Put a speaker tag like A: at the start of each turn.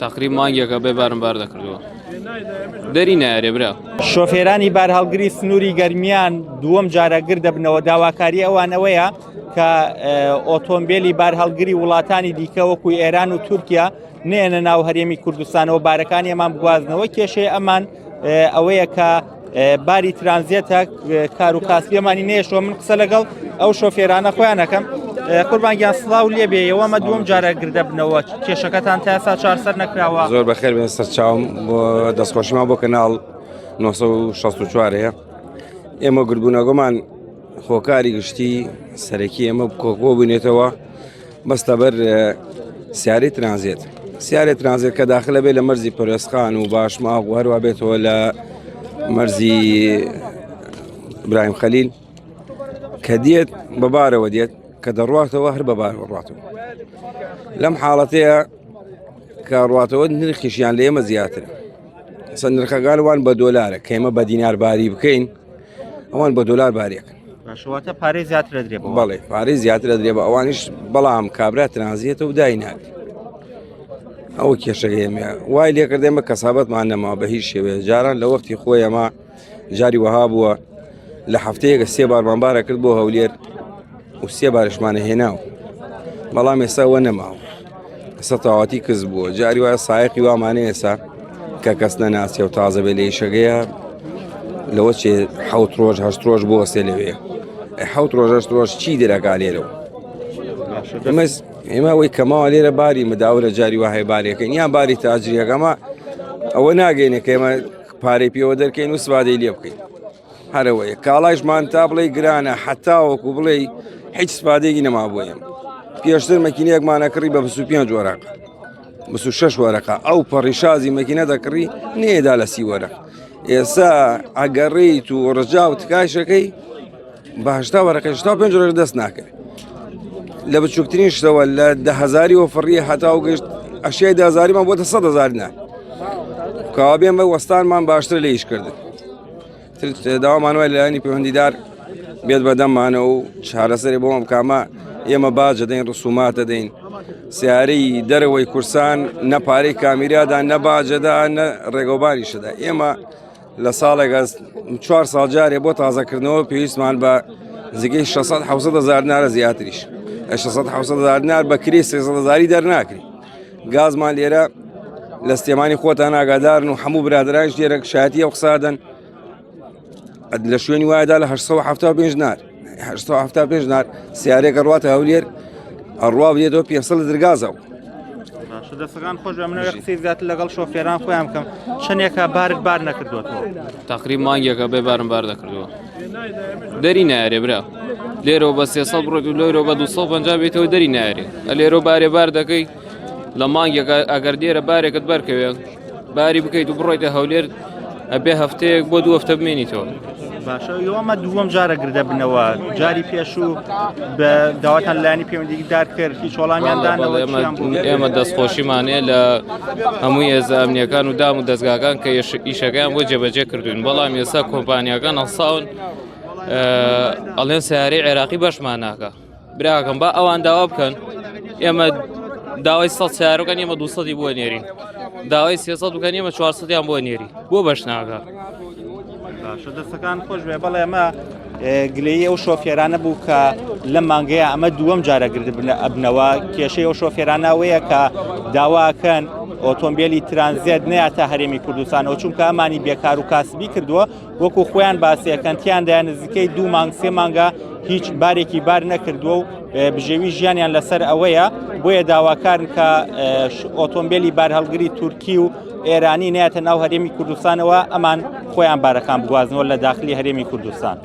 A: تقریبا مانگێکە بێ بارمبار دەکردووە دەری نایارێ برا.
B: شۆفێرانی بارهەڵگری سنووری گەرمیان دووەم جارە گر دەبنەوە. داواکاری ئەوانەوەیە کە ئۆتۆمبیلی بارهەڵگری وڵاتانی دیکە وەکوی ئێران و تورکیا نێنە ناو هەرێمی کوردستانەوە بارەکانی ئەمان بگوازنەوە. کێشەی ئەمان ئەوەیە کە باری ترانزیێتە کار و کاسبیەمانی نێشەوە. من قسە لەگەڵ ئەو شۆفێرانە خۆیان ئەەکەم. قوربانگیان سڵاو لێبێ، ئێوەمە دووەم جارە گردە بنەوە، کێشەکەتان تا ئێستا چارەسەر نەکراوە؟
C: زۆر بەخێر بێن سەرچاوم بۆ دەستخۆشیمان بۆ کەناڵ 964 ئێمە گربوونەگۆمان خۆکاری گشتی سەرەکی ئێمە کۆکۆ بوونێتەوە بەستە بەر سیارەی ترانزیت. سیارەی ترانزیت کە داخلە بێت لە مەرزی پەرۆسخان و باشماغ و هەروە بێتەوە لە مەرزی ئیبراهیم خەلیل کە دێت بەبارەوە دێت کە دەڕواتەوە هەر بەبار ڕاتەوە. لەم حاڵەتەیە کە ڕاتەوە نرخیشیان لە ئێمە زیاترە. سە نرخەکان وان بە دۆلارە کە ئێمە بە دینار باری بکەین ئەوان بە دۆلار باریەکەن.
B: باشواتە پارەی زیاترە درێ بەوە.
C: بەڵێ پارەی زیاترە درێ بە ئەوانش، بەڵام کابرا ترانزیێتە و دای ناکرێت. ئەوە کێشەکە ئێمە وای لێکرد ئێمە کەسابەتمان نەماوە بە هیچ شێوەیە. جاران لە وەختی خۆی ئەمە جاری وەها بووە لە هەفتەیەکە 3 بارمانبارە کرد بۆ هەولێر و 3 بارشمانە هێناوە، بەڵام ئێستا وە نەماوە. ئێستا تەواتی کەس بووە. جاری وایە سایقی وامانە ئێستا کە کەس نەناسیە و تازە بێ لە ئیشەکەیە لەوە چێ 7 ڕۆژ 8 ڕۆژ بۆ وەسێ لەوێ 7 ڕۆژ 8 ڕۆژ چی دەرەکا لێرەوە. ئێمە ئەوەی کەماوە لێرە باری مداورە جاری وهەیە بارێکەکەین یان باری تاجریەکەمە ئەوە ناگەینە کە ئێمە پارەی پێوە دەرکەین و سوادەی لێ بکەین. هەرەوەیە کاڵایشمان تا بڵێ گرانە حتا وەکو بڵێ هیچ سپادێکی نەما بۆ ئێمە. پێشتر مەکینەیەکمانە کڕی بە 25 وەرەقە 26 وەرەقە ئەو پەڕیشازی مەکینە دەکڕی نێدا لە 30 وەرەق. ئێستا ئەگەڕیت و ڕجا و تکایشەکەی بە 80 وەرەقە 85 وەرەق دەست ناکرێت. لە بچووکترین شتەوە لە 10,000 وەفڕیە هەتا و گەشت ئەشیای 10,000مان بۆتە 100,000 نا کەوا بێن بە وەستانمان باشتر لە ئیش کردن. داوامان وای لەلایەنی پەیوەندیدار بێت بەدەممانە و چارەسەری بۆمە بکامە ئێمە باجە دەین ڕسوماتە دەین سیارەی دەرەوەی کورسان نە پارەی کامیرادا نە باجەدا نە ڕێگەوباریشەدا. ئێمە لە ساڵێکە 4 ساڵ جارێ بۆ تازەکردنەوە پێویستمان بە نزیکەی 600,000 نارە زیاتریش 600,000 نار بە کرێ 300,000 دەرناکری. گازمان لێرە لە سلێمانی خۆتان ئاگادارن و هەموو برادرانش لێرە شایەتی ئەو قسادن لە شوێنی وایەدا لە 875 نار 875 نار سیارێکە ڕواتە هەولێر ئەڕوا بێتەوە 500 دەرگازەوە.
B: دەستەکان خۆش منەوە قسەی زیاتر لەگەڵ شۆفێران خۆیان بکەم. چەندێکە بارت بار نەکردوێتەوە؟
A: تقریبا مانگێکە بێ بارمبار دەکردووە دەری نایارێ برا. لێرەوە بە 300 بڕۆیت و لێرەوە بە 250 بێتەوە دەری نایارێ. لێرەوە بارێ بار دەکەی لە مانگێکە ئەگەر دێرە بارێکت بەرکەوێت باری بکەیت و بڕۆیتە هەولێر ئەبێ هەفتەیەک بۆ 2 هەفتە بمێنیتەوە.
B: باشە ئێوەمە دووەم جارە گردە بنەوە. جاری پێشوو بە داواتان لایەنی پەیوەندیدار کرد هیچ وەڵامیاندانەوە
A: ئێمە دەستخۆشیمانەیە لە هەمووی هێزە ئەمنیەکان و دام و دەستگاکان کە ئیشەکەیان بۆ جێبەجێ کردوین، بەڵام ئێستا کۆمپانیاکان هەڵساون ئەڵێن سیارەی عێراقی بەشمان ناکە. براکەم با ئەوان داوا بکەن ئێمە داوای 100 سیارەکان ئێمە 200 بۆ نێرین، داوای 300 بکەن ئێمە 400یان بۆ نێری بۆ بەش ناکە.
B: دەستەکان خۆش بێ بەڵێ ئەمە گلەیی ئەو شۆفێرانە بوو کە لەم مانگەیە ئەمە دووەم جارە گرد ئەبنەوە. کێشەی ئەو شۆفێرانەوەیە کە داواکەن ئۆتۆمبیلی ترانزیت نەیاتە هەرێمی کوردستانەوە چونکە ئەمانی بێکار و کاسبی کردووە وەکو خۆیان باسیەکەنتیاندا نزیکەی 2 مانگ 3 مانگە هیچ بارێکی بار نەکردووە و بژێوی ژیانیان لەسەر ئەوەیە. بۆیە داواکارن کە ئۆتۆمبیلی بارهەڵگری تورکی و ئێرانی نەیەتە ناو هەرێمی کوردستانەوە ئەمان خۆیان بارەکان بگوازنەوە لە داخلی هەرێمی کوردستان.